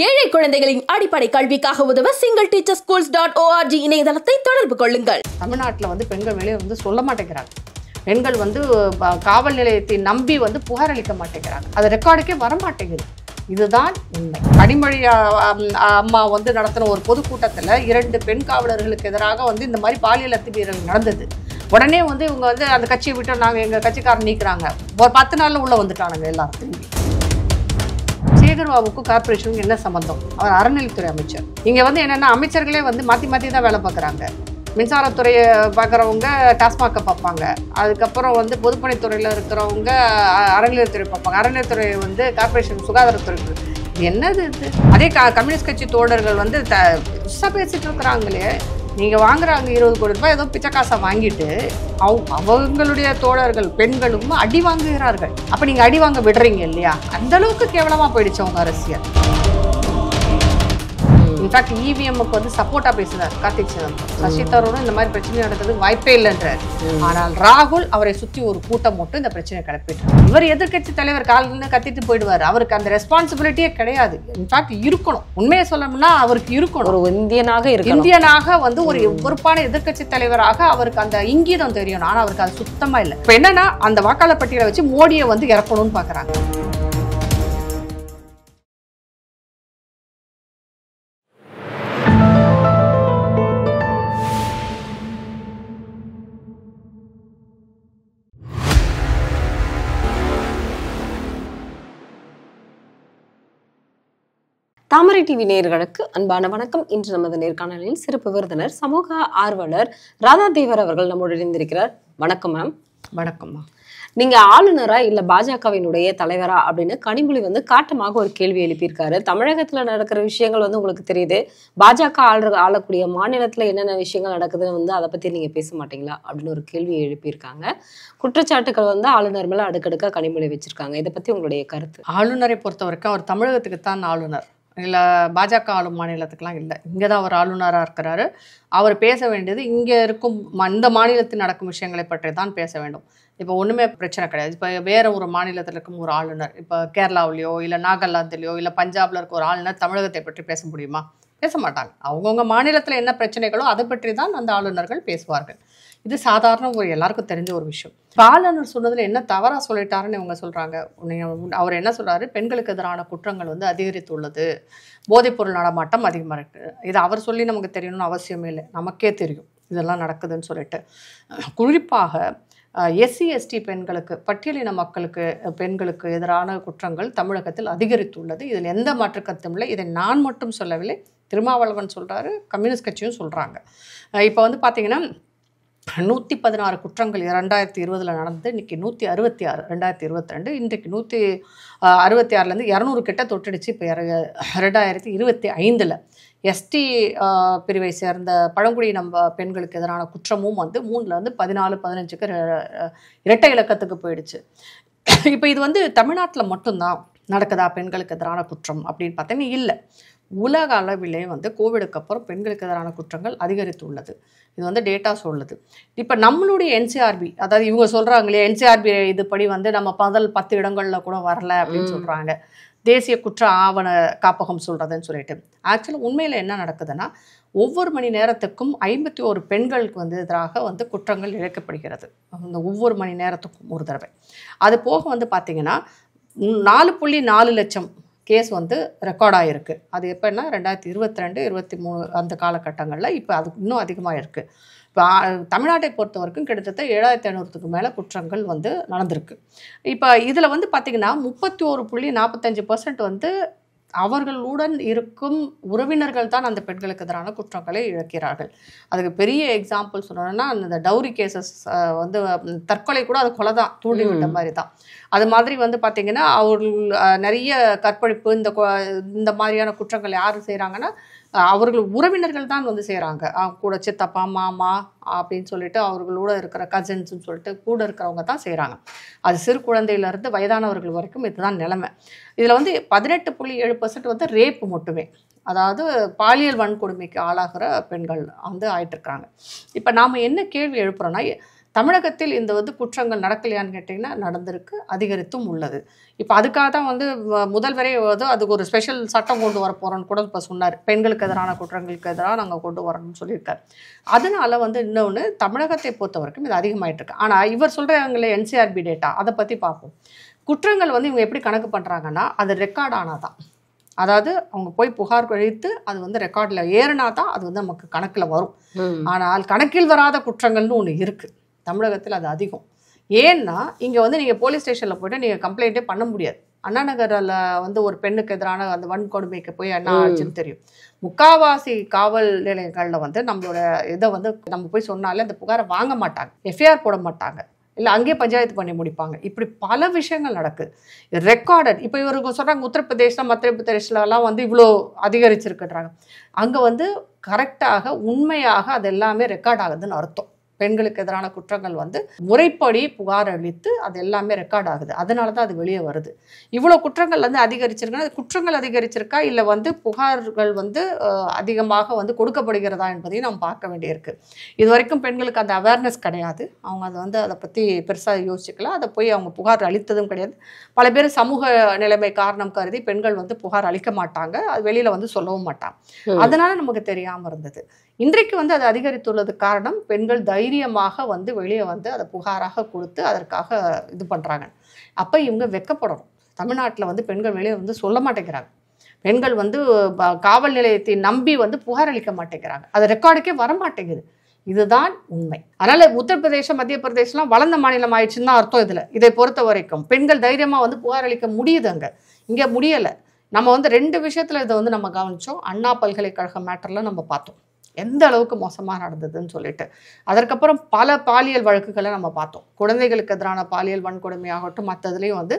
ஏழை குழந்தைகளின் அடிப்படை கல்விக்காக உதவ singleteacherschools.org இணையதளத்தை தொடர்பு கொள்ளுங்கள். தமிழ்நாட்டில் வந்து பெண்கள் வெளியே வந்து சொல்ல மாட்டேங்கிறாங்க. பெண்கள் வந்து காவல் நிலையத்தை நம்பி வந்து புகார் அளிக்க மாட்டேங்கிறாங்க. அது ரெக்கார்டுக்கே வர மாட்டேங்குது. இதுதான் உண்மை. கனிமொழி அம்மா வந்து நடத்தின ஒரு பொதுக்கூட்டத்தில் 2 பெண் காவலர்களுக்கு எதிராக வந்து இந்த மாதிரி பாலியல் அத்துமீறல் நடந்தது. உடனே வந்து இவங்க வந்து அந்த கட்சியை விட்டு நாங்கள் எங்கள் கட்சிக்காரன் நீக்கிறாங்க. ஒரு 10 நாளில் உள்ளே வந்துட்டானுங்க எல்லாரும் திரும்பி. சேகர்பாபுக்கும் கார்பரேஷனுக்கும் என்ன சம்பந்தம்? அவர் அறநிலைத்துறை அமைச்சர். இங்கே வந்து என்னென்னா அமைச்சர்களே வந்து மாற்றி மாற்றி தான் வேலை பார்க்குறாங்க. மின்சாரத்துறையை பார்க்குறவங்க டாஸ்மாகை பார்ப்பாங்க. அதுக்கப்புறம் வந்து பொதுப்பணித்துறையில் இருக்கிறவங்க அறநிலையத்துறை பார்ப்பாங்க. அறநிலையத்துறை வந்து கார்பரேஷன் சுகாதாரத்துறை. என்னது இது? அதே கம்யூனிஸ்ட் கட்சி தோழர்கள் வந்து பேசிட்டு இருக்கிறாங்களே. நீங்கள் வாங்குறாங்க 20 கோடி ரூபாய் ஏதோ பிச்சைக்காசை வாங்கிட்டு அவங்களுடைய தோழர்கள் பெண்களும் அடி வாங்குகிறார்கள். அப்போ நீங்கள் அடி வாங்க விடுறீங்க இல்லையா? அந்த அளவுக்கு கேவலமாக போயிடுச்சு அவங்க அரசியல். இன்ஃபேக்ட் இவிஎம்முக்கு வந்து சப்போர்ட்டாக பேசுகிறார் கார்த்திக் சிதம்பரம். சசி தரூரும் இந்த மாதிரி பிரச்சனை நடக்கிறதுக்கு வாய்ப்பே இல்லைன்றார். ஆனால் ராகுல் அவரை சுற்றி ஒரு கூட்டம் மட்டும் இந்த பிரச்சனை கிளப்பிட்டார். இவர் எதிர்கட்சி தலைவர் காலில் கத்திட்டு போயிடுவார். அவருக்கு அந்த ரெஸ்பான்சிபிலிட்டியே கிடையாது. இன்ஃபேக்ட் இருக்கணும். உண்மையை சொல்லணும்னா அவருக்கு இருக்கணும். ஒரு இந்தியனாக வந்து ஒரு பொறுப்பான எதிர்கட்சி தலைவராக அவருக்கு அந்த இங்கீதம் தெரியணும். ஆனால் அவருக்கு அது சுத்தமாக இல்லை. இப்போ என்னன்னா அந்த வாக்காளர் பட்டியலை வச்சு மோடியை வந்து இறக்கணும்னு பார்க்குறாங்க. தாமரை டிவி நேயர்களுக்கு அன்பான வணக்கம். இன்று நமது நேர்காணலில் சிறப்பு விருந்தினர் சமூக ஆர்வலர் ராதா தேவர் அவர்கள் நம்மோடு இணைந்திருக்கிறார். வணக்கம் மேம். வணக்கம்மா. நீங்க ஆளுநரா இல்ல பாஜகவினுடைய தலைவரா அப்படின்னு கனிமொழி வந்து காட்டமாக ஒரு கேள்வி எழுப்பியிருக்காரு. தமிழகத்துல நடக்கிற விஷயங்கள் வந்து உங்களுக்கு தெரியுது, பாஜக ஆளக்கூடிய மாநிலத்துல என்னென்ன விஷயங்கள் நடக்குதுன்னு வந்து அதை பத்தி நீங்க பேச மாட்டீங்களா அப்படின்னு ஒரு கேள்வியை எழுப்பியிருக்காங்க. குற்றச்சாட்டுகள் வந்து ஆளுநர் மேல அடுக்கடுக்கா கனிமொழி வச்சிருக்காங்க. இதை பத்தி உங்களுடைய கருத்து? ஆளுநரை பொறுத்த வரைக்கும் அவர் தமிழகத்துக்கு தான் ஆளுநர், இல்லை பாஜக ஆளும் மாநிலத்துக்கெலாம் இல்லை. இங்கே தான் அவர் ஆளுநராக இருக்கிறாரு. அவர் பேச வேண்டியது இங்கே இருக்கும் இந்த மாநிலத்தில் நடக்கும் விஷயங்களை பற்றி தான் பேச வேண்டும். இப்போ ஒன்றுமே பிரச்சனை கிடையாது. இப்போ வேறு ஒரு மாநிலத்தில் இருக்கும் ஒரு ஆளுநர், இப்போ கேரளாவிலையோ இல்லை நாகாலாந்துலையோ இல்லை பஞ்சாபில் இருக்க ஒரு ஆளுநர் தமிழகத்தை பற்றி பேச முடியுமா? பேச மாட்டாங்க. அவங்கவுங்க மாநிலத்தில் என்ன பிரச்சனைகளோ அதை பற்றி தான் அந்த ஆளுநர்கள் பேசுவார்கள். இது சாதாரண ஒரு எல்லாருக்கும் தெரிஞ்ச ஒரு விஷயம். ஆளுநர் சொன்னதில் என்ன தவறாக சொல்லிட்டாருன்னு இவங்க சொல்கிறாங்க. அவர் என்ன சொல்கிறாரு? பெண்களுக்கு எதிரான குற்றங்கள் வந்து அதிகரித்துள்ளது, போதைப்பொருள் நடமாட்டம் அதிகமாக இருக்குது. இது அவர் சொல்லி நமக்கு தெரியணும்னு அவசியமே இல்லை, நமக்கே தெரியும் இதெல்லாம் நடக்குதுன்னு சொல்லிட்டு. குறிப்பாக எஸ்சி எஸ்டி பெண்களுக்கு, பட்டியலின மக்களுக்கு, பெண்களுக்கு எதிரான குற்றங்கள் தமிழகத்தில் அதிகரித்துள்ளது. இதில் எந்த மாற்று கருத்தும் இல்லை. இதை நான் மட்டும் சொல்லவில்லை, திருமாவளவன் சொல்கிறாரு, கம்யூனிஸ்ட் கட்சியும் சொல்கிறாங்க. இப்போ வந்து பார்த்திங்கன்னா 116 குற்றங்கள் 2020 நடந்தது. இன்றைக்கி 166, 2022. இன்றைக்கு 166லேருந்து 200 கிட்ட தொட்டுடுச்சு. இப்போ 2025 எஸ்டி பிரிவை சேர்ந்த பழங்குடியின பெண்களுக்கு எதிரான குற்றமும் வந்து 3லேருந்து 14, 15க்கு இரட்டை இலக்கத்துக்கு போயிடுச்சு. இப்போ இது வந்து தமிழ்நாட்டில் மட்டும்தான் நடக்குதா பெண்களுக்கு எதிரான குற்றம் அப்படின்னு பார்த்தீங்கன்னா இல்லை. உலக அளவிலே வந்து கோவிடுக்கு அப்புறம் பெண்களுக்கு எதிரான குற்றங்கள் அதிகரித்துள்ளது. இது வந்து டேட்டா சொல்லுது. இப்போ நம்மளுடைய என்சிஆர்பி, அதாவது இவங்க சொல்கிறாங்களே என்சிஆர்பி இதுபடி வந்து நம்ம முதல் 10 இடங்களில் கூட வரல அப்படின்னு சொல்கிறாங்க. தேசிய குற்ற ஆவண காப்பகம் சொல்கிறதுன்னு சொல்லிட்டு. ஆக்சுவலாக உண்மையில் என்ன நடக்குதுன்னா, ஒவ்வொரு மணி நேரத்துக்கும் 51 பெண்களுக்கு வந்து எதிராக வந்து குற்றங்கள் இழைக்கப்படுகிறது. அந்த ஒவ்வொரு மணி நேரத்துக்கும் ஒரு தடவை. அது போக வந்து பார்த்திங்கன்னா 4.4 லட்சம் கேஸ் வந்து ரெக்கார்ட் ஆகிருக்கு. அது எப்போன்னா 2022, 23 அந்த காலகட்டங்களில். இப்போ அது இன்னும் அதிகமாக இருக்குது. இப்போ தமிழ்நாட்டை பொறுத்த வரைக்கும் கிட்டத்தட்ட 7500க்கு மேலே குற்றங்கள் வந்து நடந்திருக்கு. இப்போ இதில் வந்து பார்த்திங்கன்னா 31.45% வந்து அவர்களுடன் இருக்கும் உறவினர்கள் தான் அந்த பெண்களுக்கு எதிரான குற்றங்களை இழக்கிறார்கள். அதுக்கு பெரிய எக்ஸாம்பிள் சொல்லணும்னா அந்த டவுரி கேசஸ் வந்து தற்கொலை கூட அது கொலை தான், தூண்டி விட்ட மாதிரி தான். அது மாதிரி வந்து பார்த்திங்கன்னா அவர்கள் நிறைய கற்பழிப்பு இந்த மாதிரியான குற்றங்கள் யார் செய்கிறாங்கன்னா அவர்கள் உறவினர்கள் தான் வந்து செய்கிறாங்க. கூட சித்தப்பா மாமா அப்படின்னு சொல்லிட்டு அவர்களோட இருக்கிற கசின்ஸ்ன்னு சொல்லிட்டு கூட இருக்கிறவங்க தான் செய்கிறாங்க. அது சிறு குழந்தையிலேருந்து வயதானவர்கள் வரைக்கும் இதுதான் நிலைமை. இதில் வந்து 18.7% வந்து ரேப்பு மட்டுமே, அதாவது பாலியல் வன்கொடுமைக்கு ஆளாகிற பெண்கள் வந்து ஆயிட்டுருக்காங்க. இப்போ நாம் என்ன கேள்வி எழுப்புகிறோன்னா, தமிழகத்தில் இந்த வந்து குற்றங்கள் நடக்கலையான்னு கேட்டிங்கன்னா நடந்திருக்கு, அதிகரித்தும் உள்ளது. இப்போ அதுக்காக தான் வந்து முதல்வரே வந்து அதுக்கு ஒரு ஸ்பெஷல் சட்டம் கொண்டு வர போகிறோன்னு கூட இப்போ சொன்னார். பெண்களுக்கு எதிரான குற்றங்களுக்கு எதிராக நாங்கள் கொண்டு வரணும்னு சொல்லியிருக்காரு. அதனால வந்து இன்னொன்று தமிழகத்தை பொறுத்த வரைக்கும் இது அதிகமாயிட்டு இருக்கு. ஆனால் இவர் சொல்கிறாங்களே என்சிஆர்பி டேட்டா, அதை பற்றி பார்ப்போம். குற்றங்கள் வந்து இவங்க எப்படி கணக்கு பண்ணுறாங்கன்னா, அது ரெக்கார்ட் ஆனாதான், அதாவது அவங்க போய் புகார் அளித்து அது வந்து ரெக்கார்டில் ஏறினா தான் அது வந்து நமக்கு கணக்கில் வரும். ஆனால் கணக்கில் வராத குற்றங்கள்னு ஒன்று இருக்குது தமிழகத்தில், அது அதிகம். ஏன்னா இங்கே வந்து நீங்கள் போலீஸ் ஸ்டேஷனில் போய்ட்டு நீங்கள் கம்ப்ளைண்ட்டே பண்ண முடியாது. அண்ணா நகரில் வந்து ஒரு பெண்ணுக்கு எதிரான அந்த வன்கொடுமைக்கு போய் என்ன ஆச்சுன்னு தெரியும். முக்காவாசி காவல் நிலையங்களில் வந்து நம்மளோட இதை வந்து நம்ம போய் சொன்னாலே அந்த புகாரை வாங்க மாட்டாங்க, எஃப்ஐஆர் போட மாட்டாங்க, இல்லை அங்கேயே பஞ்சாயத்து பண்ணி முடிப்பாங்க. இப்படி பல விஷயங்கள் நடக்குது ரெக்கார்டட். இப்போ இவருக்கு சொல்கிறாங்க உத்தரப்பிரதேசம் மத்திய பிரதேசலாம் வந்து இவ்வளோ அதிகரிச்சிருக்குன்றாங்க. அங்கே வந்து கரெக்டாக உண்மையாக அது எல்லாமே ரெக்கார்ட் ஆகுதுன்னு அர்த்தம். பெண்களுக்கு எதிரான குற்றங்கள் வந்து முறைப்படி புகார் அளித்து அது எல்லாமே ரெக்கார்ட் ஆகுது. அதனால தான் அது வெளியே வருது. இவ்வளோ குற்றங்கள் வந்து அதிகரிச்சிருக்குன்னா அது குற்றங்கள் அதிகரிச்சிருக்கா இல்லை வந்து புகார்கள் வந்து அதிகமாக வந்து கொடுக்கப்படுகிறதா என்பதையும் நாம் பார்க்க வேண்டியிருக்கு. இது வரைக்கும் பெண்களுக்கு அந்த அவேர்னஸ் கிடையாது. அவங்க அதை வந்து அதை பற்றி பெருசாக யோசிக்கலாம். அதை போய் அவங்க புகார் அளித்ததும் கிடையாது. பல பேர் சமூக நிலைமை காரணம் கருதி பெண்கள் வந்து புகார் அளிக்க மாட்டாங்க, அது வெளியில் வந்து சொல்லவும் மாட்டாங்க. அதனால நமக்கு தெரியாமல் இருந்தது. இன்றைக்கு வந்து அது அதிகரித்துள்ளது காரணம் பெண்கள் தைரியமாக வந்து வெளியே வந்து அதை புகாராக கொடுத்து அதற்காக இது பண்ணுறாங்க. அப்போ இவங்க வெட்கப்படணும். தமிழ்நாட்டில் வந்து பெண்கள் வெளியே வந்து சொல்ல மாட்டேங்கிறாங்க. பெண்கள் வந்து காவல் நிலையத்தை நம்பி வந்து புகார் அளிக்க மாட்டேங்கிறாங்க. அது ரெக்கார்டுக்கே வர மாட்டேங்குது. இதுதான் உண்மை. அதனால உத்தரப்பிரதேசம் மத்திய பிரதேசம்லாம் வளர்ந்த மாநிலம் ஆயிடுச்சுன்னு தான் அர்த்தம். இதில் இதை பொறுத்த வரைக்கும் பெண்கள் தைரியமாக வந்து புகார் அளிக்க முடியுது, அங்கே இங்கே முடியலை. நம்ம வந்து 2 விஷயத்தில் இதை வந்து நம்ம கவனித்தோம். அண்ணா பல்கலைக்கழக மேட்டரில் நம்ம பார்த்தோம் எந்த அளவுக்கு மோசமாக நடந்ததுன்னு சொல்லிட்டு. அதற்கப்புறம் பல பாலியல் வழக்குகளை நம்ம பார்த்தோம். குழந்தைகளுக்கு எதிரான பாலியல் வன்கொடுமையாகட்டும் மற்றதுலேயும் வந்து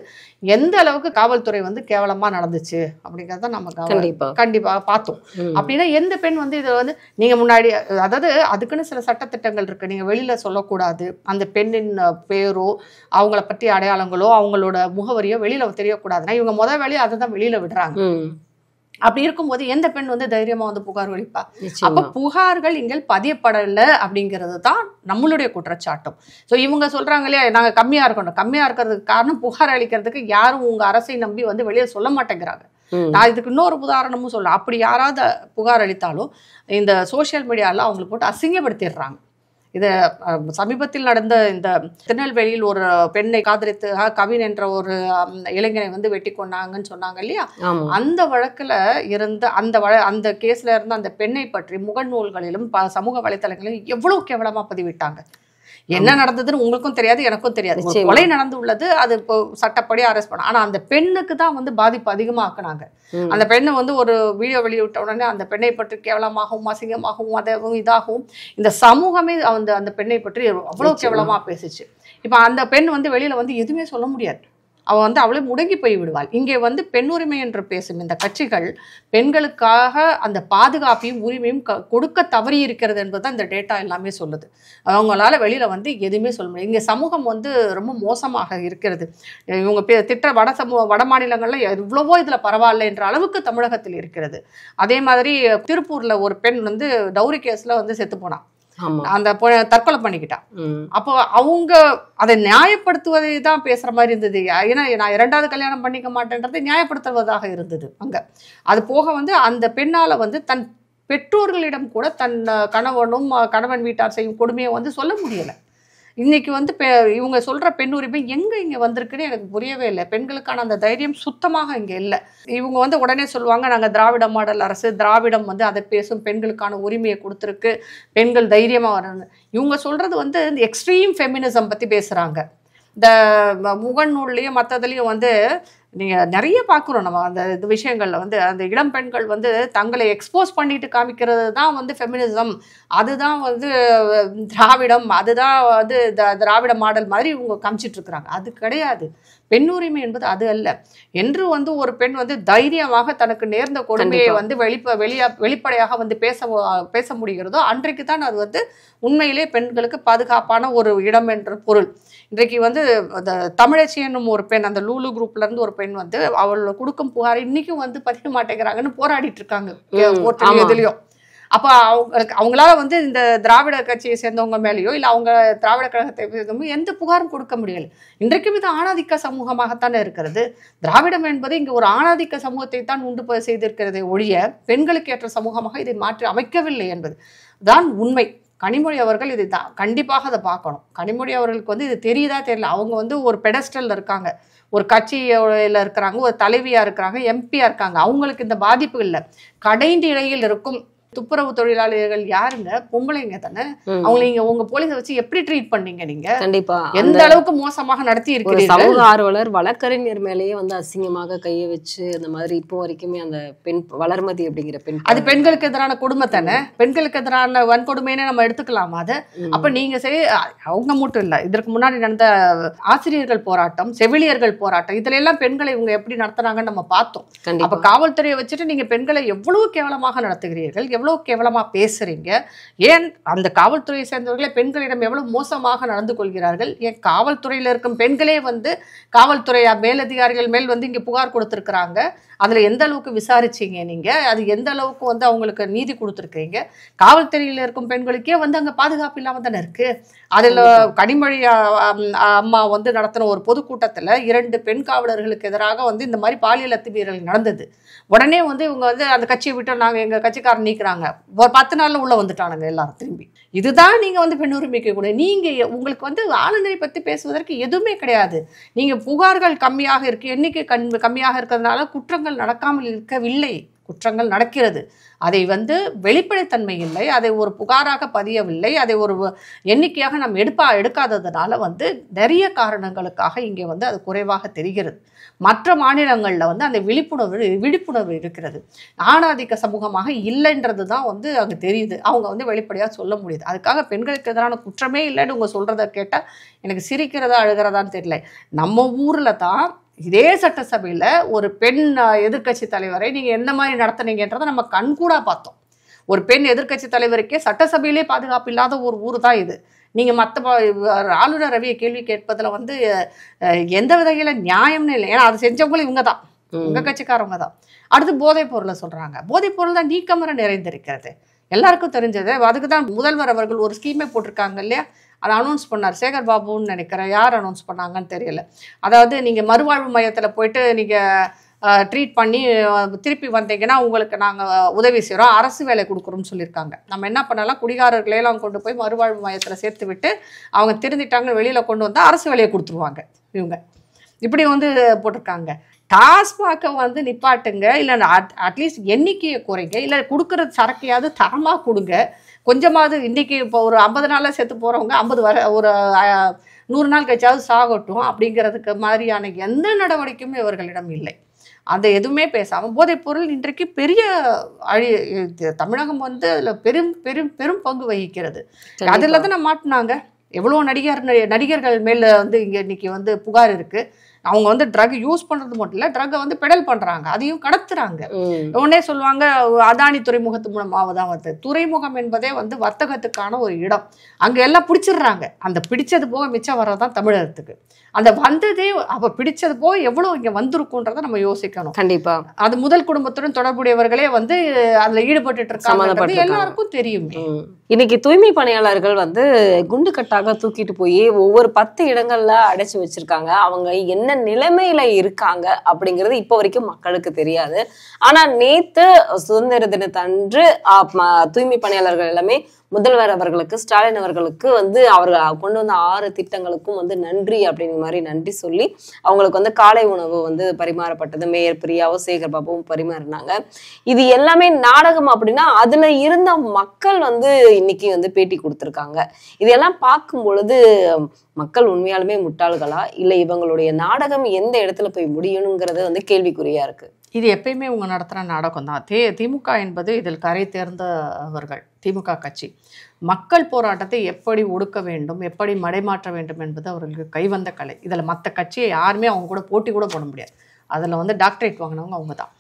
எந்த அளவுக்கு காவல்துறை வந்து கேவலமாக நடந்துச்சு அப்படிங்கிறத நம்ம கண்டிப்பாக பார்த்தோம். அப்படின்னா எந்த பெண் வந்து இதை வந்து நீங்கள் முன்னாடி, அதாவது அதுக்குன்னு சில சட்டத்திட்டங்கள் இருக்குது. நீங்கள் வெளியில் சொல்லக்கூடாது, அந்த பெண்ணின் பேரோ அவங்கள பற்றி அடையாளங்களோ அவங்களோட முகவரியோ வெளியில் தெரியக்கூடாதுன்னா இவங்க முதல் வேலையை அதை தான் வெளியில் விடுறாங்க. அப்படி இருக்கும்போது எந்த பெண் வந்து தைரியமா வந்து புகார் அளிப்பா? அப்ப புகார்கள் இங்கே பதியப்படலை அப்படிங்கிறது தான் நம்மளுடைய குற்றச்சாட்டும். ஸோ இவங்க சொல்றாங்க இல்லையா, நாங்க கம்மியா இருக்கணும். கம்மியா இருக்கிறதுக்கு காரணம் புகார் அளிக்கிறதுக்கு யாரும் உங்க அரசை நம்பி வந்து வெளியே சொல்ல மாட்டேங்கிறாங்க. நான் இதுக்கு இன்னொரு உதாரணமும் சொல்ல, அப்படி யாராவது புகார் அளித்தாலும் இந்த சோசியல் மீடியால அவங்களை போட்டு அசிங்கப்படுத்திடுறாங்க. இது சமீபத்தில் நடந்த இந்த திருநெல்வேலியில் ஒரு பெண்ணை காதலித்து கவின் என்ற ஒரு இளைஞனை வந்து வெட்டி கொண்டாங்கன்னு சொன்னாங்க இல்லையா, அந்த வழக்குல இருந்த அந்த கேஸ்ல இருந்த அந்த பெண்ணை பற்றி முகநூல்களிலும் சமூக வலைத்தளங்களிலும் எவ்வளவு கேவலமா பதிவிட்டாங்க. என்ன நடந்ததுன்னு உங்களுக்கும் தெரியாது, எனக்கும் தெரியாது. கொலை நடந்து உள்ளது, அது இப்போ சட்டப்படி அரெஸ்ட் பண்ண. ஆனா அந்த பெண்ணுக்கு தான் வந்து பாதிப்பு அதிகமாக்குனாங்க. அந்த பெண்ணை வந்து ஒரு வீடியோ வெளியிட்ட உடனே அந்த பெண்ணை பற்றி கேவலமாகவும் அசிங்கமாகவும் அதாகவும் இதாகவும் இந்த சமூகமே அந்த பெண்ணை பற்றி அவ்வளவு கேவலமா பேசிச்சு. இப்ப அந்த பெண் வந்து வெளியில வந்து எதுவுமே சொல்ல முடியாது. அவள் வந்து அவளே முடங்கி போய் விடுவாள். இங்கே வந்து பெண்ணுரிமை என்று பேசும் இந்த கட்சிகள் பெண்களுக்காக அந்த பாதுகாப்பையும் உரிமையும் கொடுக்க தவறி இருக்கிறது என்பதுதான் இந்த டேட்டா எல்லாமே சொல்லுது. அவங்களால வெளியில வந்து எதுவுமே சொல்ல முடியாது. இங்கே சமூகம் வந்து ரொம்ப மோசமாக இருக்கிறது. இவங்க திட்ட வட மாநிலங்கள்ல எவ்வளவோ இதுல பரவாயில்ல என்ற அளவுக்கு தமிழகத்தில் இருக்கிறது. அதே மாதிரி திருப்பூர்ல ஒரு பெண் வந்து டவுரி கேஸ்ல வந்து செத்து போனான். அந்த தற்கொலை பண்ணிக்கிட்டான். அப்போ அவங்க அதை நியாயப்படுத்துவதை தான் பேசுற மாதிரி இருந்தது. ஏன்னா நான் 2வது கல்யாணம் பண்ணிக்க மாட்டேன்றதை நியாயப்படுத்துவதாக இருந்தது அங்க. அது போக வந்து அந்த பெண்ணால வந்து தன் பெற்றோர்களிடம் கூட தன் கணவன் வீட்டார் செய்யும் கொடுமையை வந்து சொல்ல முடியல. இன்னைக்கு வந்து இவங்க சொல்ற பெண் உரிமை எங்க இங்க வந்திருக்குன்னு எனக்கு புரியவே இல்லை. பெண்களுக்கான அந்த தைரியம் சுத்தமாக இங்க இல்லை. இவங்க வந்து உடனே சொல்லுவாங்க, நாங்க திராவிட மாடல் அரசு, திராவிடம் வந்து அதை பேசும், பெண்களுக்கான உரிமையை கொடுத்துருக்கு, பெண்கள் தைரியமா வரணும். இவங்க சொல்றது வந்து இந்த எக்ஸ்ட்ரீம் ஃபெமினிசம் பத்தி பேசுறாங்க. இந்த முகநூல்லையும் மற்றதுலையும் வந்து நீங்கள் நிறைய பார்க்குறோம் நம்ம அந்த இது விஷயங்களில் வந்து அந்த இளம் பெண்கள் வந்து தங்களை எக்ஸ்போஸ் பண்ணிட்டு காமிக்கிறது தான் வந்து ஃபெமினிசம், அதுதான் வந்து திராவிடம், அதுதான் வந்து திராவிட மாடல் மாதிரி இவங்க காமிச்சிட்ருக்குறாங்க. அது கிடையாது. பெண் உரிமை என்பது அது அல்ல. என்று வந்து ஒரு பெண் வந்து தைரியமாக தனக்கு நேர்ந்த கொடுமையை வந்து வெளிப்படையாக வந்து பேச முடிகிறதோ அன்றைக்கு தான் அது வந்து உண்மையிலே பெண்களுக்கு பாதுகாப்பான ஒரு இடம் என்ற பொருள். இன்றைக்கு வந்து தமிழச்சி என்னும் ஒரு பெண், அந்த லூலு குரூப்ல இருந்து ஒரு பெண் வந்து அவளோட கொடுக்கும் புகார் இன்னைக்கும் வந்து பதிக்க மாட்டேங்கிறாங்கன்னு போராடிட்டு இருக்காங்க எதுலையும். அப்போ அவங்களால வந்து இந்த திராவிட கட்சியை சேர்ந்தவங்க மேலேயோ இல்லை அவங்க திராவிட கழகத்தை சேர்ந்தவங்க எந்த புகாரும் கொடுக்க முடியல. இன்றைக்கும் இது ஆணாதிக்க சமூகமாகத்தானே இருக்கிறது. திராவிடம் என்பது இங்கே ஒரு ஆணாதிக்க சமூகத்தை தான் உண்டு செய்திருக்கிறதை ஒழிய பெண்களுக்கு ஏற்ற சமூகமாக இதை மாற்றி அமைக்கவில்லை என்பது தான் உண்மை. கனிமொழி அவர்கள் இதை கண்டிப்பாக அதை பார்க்கணும். கனிமொழி அவர்களுக்கு வந்து இது தெரியுதா தெரியல. அவங்க வந்து ஒரு பெடஸ்டல்ல இருக்காங்க, ஒரு கட்சியில இருக்கிறாங்க, ஒரு தலைவியா இருக்கிறாங்க, எம்பியா இருக்காங்க. அவங்களுக்கு இந்த பாதிப்பு இல்லை. கடைசி இடையில் இருக்கும் துப்புரவு தொழிலாளர்கள் யாருங்க? பொம்பளைங்க தானே. அவங்க நீங்க உங்க போலீஸை வச்சு எப்படி ட்ரீட் பண்ணீங்க? நீங்க கண்டிப்பா எந்த அளவுக்கு மோசமாக நடத்தி இருக்கிறீர்கள். சமூக ஆர்வலர் வழக்கறிஞர் மேலேயே வந்து அசிங்கமாக கையை வச்சு அந்த மாதிரி இப்போ வரைக்குமே அந்த பெண் வளர்மதி அப்படிங்கிற பெண், அது பெண்களுக்கு எதிரான கொடுமை தானே. பெண்களுக்கு எதிரான வன்கொடுமைன்னு நம்ம எடுத்துக்கலாமா அதை? அப்ப நீங்க அவங்க மட்டும் இல்ல, இதற்கு முன்னாடி நடந்த ஆசிரியர்கள் போராட்டம், செவிலியர்கள் போராட்டம், இதுல எல்லாம் பெண்களை இவங்க எப்படி நடத்துறாங்கன்னு நம்ம பார்த்தோம். அப்ப காவல்துறையை வச்சுட்டு நீங்க பெண்களை எவ்வளவு கேவலமாக நடத்துகிறீர்கள், எவ்வளவு கேவலமா பேசுறீங்க. ஏன் அந்த காவல்துறையை சேர்ந்தவர்களே பெண்களிடம் எவ்வளவு மோசமாக நடந்து கொள்கிறார்கள். ஏன் காவல்துறையில இருக்கும் பெண்களே வந்து காவல்துறை மேலதிகாரிகள் மேல் வந்து இங்க புகார் கொடுத்திருக்கிறாங்க. அதுல எந்த அளவுக்கு விசாரிச்சீங்க நீங்க? அது எந்த அளவுக்கு வந்து அவங்களுக்கு நீதி கொடுத்துருக்கீங்க? காவல்துறையில இருக்கும் பெண்களுக்கே வந்து அங்க பாதுகாப்பு இல்லாம தானே இருக்கு. அதுல கனிமொழி அம்மா வந்து நடத்தின ஒரு பொதுக்கூட்டத்துல 2 பெண் காவலர்களுக்கு எதிராக வந்து இந்த மாதிரி பாலியல் அத்துமீறல் நடந்தது. உடனே வந்து இவங்க வந்து அந்த கட்சியை விட்டு நாங்க எங்க கட்சிக்காரன் நீக்குறாங்க. ஒரு 10 நாள்ல உள்ள வந்துட்டானுங்க எல்லாரும் திரும்பி. இதுதான் நீங்க வந்து பெண் உரிமைக்கு கூட நீங்க உங்களுக்கு வந்து ஆளுநரை பத்தி பேசுவதற்கு எதுவுமே கிடையாது. நீங்க புகார்கள் கம்மியாக இருக்கு, எண்ணிக்கை கம்மியாக இருக்கிறதுனால குற்றங்கள் நடக்காமல் இருக்கவில்லை. குற்றங்கள் நடக்கிறது. அதை வந்து வெளிப்படைத்தன்மை இல்லை, அதை ஒரு புகாராக பதியவில்லை, அதை ஒரு எண்ணிக்கையாக நம்ம எடுக்காததுனால வந்து நிறைய காரணங்களுக்காக இங்கே வந்து அது குறைவாக தெரிகிறது. மற்ற மாநிலங்களில் வந்து அந்த விழிப்புணர்வு இருக்கிறது. ஆணாதிக்க சமூகமாக இல்லைன்றது தான் வந்து அங்கே தெரியுது. அவங்க வந்து வெளிப்படையாக சொல்ல முடியுது. அதுக்காக பெண்களுக்கு எதிரான குற்றமே இல்லைன்னு உங்க சொல்றதை கேட்டால் எனக்கு சிரிக்கிறதா அழுகிறதான்னு தெரியல. நம்ம ஊரில் தான் இதே சட்டசபையில் ஒரு பெண் எதிர்க்கட்சி தலைவரை நீங்கள் எந்த மாதிரி நடத்துனீங்கன்றதை நம்ம கண்கூடா பார்த்தோம். ஒரு பெண் எதிர்க்கட்சி தலைவருக்கே சட்டசபையிலே பாதுகாப்பு இல்லாத ஒரு ஊர் தான் இது. நீங்கள் மற்ற ஆளுநர் ரவியை கேள்வி கேட்பதில் வந்து எந்த வகையில் நியாயம்னு இல்லை. ஏன்னா அது செஞ்சவங்களும் இவங்க தான், உங்கள் கட்சிக்காரவங்க தான். அடுத்து போதைப் பொருளை சொல்கிறாங்க. போதைப் பொருள் தான் நீக்கமர நிறைந்திருக்கிறது, எல்லாருக்கும் தெரிஞ்சது. அதுக்கு தான் முதல்வர் அவர்கள் ஒரு ஸ்கீமே போட்டிருக்காங்க இல்லையா, அதை அனௌன்ஸ் பண்ணார். சேகர் பாபுன்னு நினைக்கிறேன், யார் அனௌன்ஸ் பண்ணாங்கன்னு தெரியல. அதாவது நீங்கள் மறுவாழ்வு மையத்தில் போயிட்டு நீங்கள் ட்ரீட் பண்ணி திருப்பி வந்தீங்கன்னா உங்களுக்கு நாங்கள் உதவி செய்கிறோம், அரசு வேலை கொடுக்குறோம்னு சொல்லியிருக்காங்க. நம்ம என்ன பண்ணலாம், குடிகாரர்களையெல்லாம் கொண்டு போய் மறுவாழ்வு மையத்தில் சேர்த்து விட்டு அவங்க திருந்திட்டாங்கன்னு வெளியில் கொண்டு வந்தால் அரசு வேலையை கொடுத்துருவாங்க இவங்க. இப்படி வந்து போட்டிருக்காங்க. டாஸ்மாகை வந்து நிப்பாட்டுங்க, இல்லை அட்லீஸ்ட் எண்ணிக்கையை குறைங்க, இல்லை கொடுக்குற சரக்கையாவது தரமாக கொடுங்க. கொஞ்சமாவது இன்றைக்கி இப்போ ஒரு 50 நாளில் செத்து போகிறவங்க 50 ஒரு 100 நாள் கழிச்சாவது சாகட்டும் அப்படிங்கிறதுக்கு மாதிரியான எந்த நடவடிக்கையும் இவர்களிடம் இல்லை. அந்த எதுவுமே பேசாமல் போதைப் பொருள் இன்றைக்கு பெரிய தமிழகம் வந்து அதில் பெரும் பெரும் பெரும் பங்கு வகிக்கிறது. அதில் தான் மாட்டினாங்க. எவ்வளோ நடிகர்கள் மேலே வந்து இங்கே இன்னைக்கு வந்து புகார் இருக்குது. அவங்க வந்து ட்ரக் யூஸ் பண்ணுறது மட்டும் இல்லை, ட்ரக்கை வந்து பெடல் பண்ணுறாங்க, அதையும் கடத்துறாங்க. உடனே சொல்லுவாங்க அதானி துறைமுகத்து மூலமாக தான் வந்து. துறைமுகம் என்பதே வந்து வர்த்தகத்துக்கான ஒரு இடம். அங்கே எல்லாம் பிடிச்சிடுறாங்க. அந்த பிடிச்சது போக மிச்சம் வர்றதான் தமிழகத்துக்கு. அந்த வந்ததே அப்போ பிடிச்சது போக எவ்வளோ இங்கே வந்திருக்குன்றதை நம்ம யோசிக்கணும். கண்டிப்பா அது முதல் குடும்பத்துடன் தொடர்புடையவர்களே வந்து அதில் ஈடுபட்டு இருக்காங்க, எல்லாருக்கும் தெரியும். இன்னைக்கு தூய்மை பணியாளர்கள் வந்து குண்டு கட்டாக தூக்கிட்டு போய் ஒவ்வொரு 10 இடங்கள்ல அடைச்சு வச்சிருக்காங்க. அவங்க என்ன நிலைமையில இருக்காங்க அப்படிங்கிறது இப்போ வரைக்கும் மக்களுக்கு தெரியாது. ஆனா நேத்து சுதந்திர தினத்தன்று தூய்மை பணியாளர்கள் எல்லாமே முதல்வர் அவர்களுக்கு, ஸ்டாலின் அவர்களுக்கு வந்து அவர்கள் கொண்டு வந்த 6 திட்டங்களுக்கும் வந்து நன்றி அப்படிங்கிற மாதிரி நன்றி சொல்லி அவங்களுக்கு வந்து காலை உணவு வந்து பரிமாறப்பட்டது. மேயர் பிரியாவும் சேகர் பாபுவும் பரிமாறினாங்க. இது எல்லாமே நாடகம் அப்படின்னா அதுல இருந்த மக்கள் வந்து இன்னைக்கு வந்து பேட்டி கொடுத்துருக்காங்க. இதெல்லாம் பார்க்கும் பொழுது மக்கள் உண்மையாலுமே முட்டாள்களா, இல்லை இவங்களுடைய நாடகம் எந்த இடத்துல போய் முடியணுங்கிறது வந்து கேள்விக்குறியா இருக்கு. இது எப்பயுமே இவங்க நடத்துகிற நாடகம் தான். திமுக என்பது இதில் கரை தேர்ந்தவர்கள். திமுக கட்சி மக்கள் போராட்டத்தை எப்படி ஒடுக்க வேண்டும், எப்படி மடைமாற்ற வேண்டும் என்பது அவர்களுக்கு கைவந்த கலை. இதில் மற்ற கட்சியை யாருமே அவங்க கூட போட்டி கூட போட முடியாது. அதில் வந்து டாக்டரேட் வாங்கினவங்க அவங்க தான்.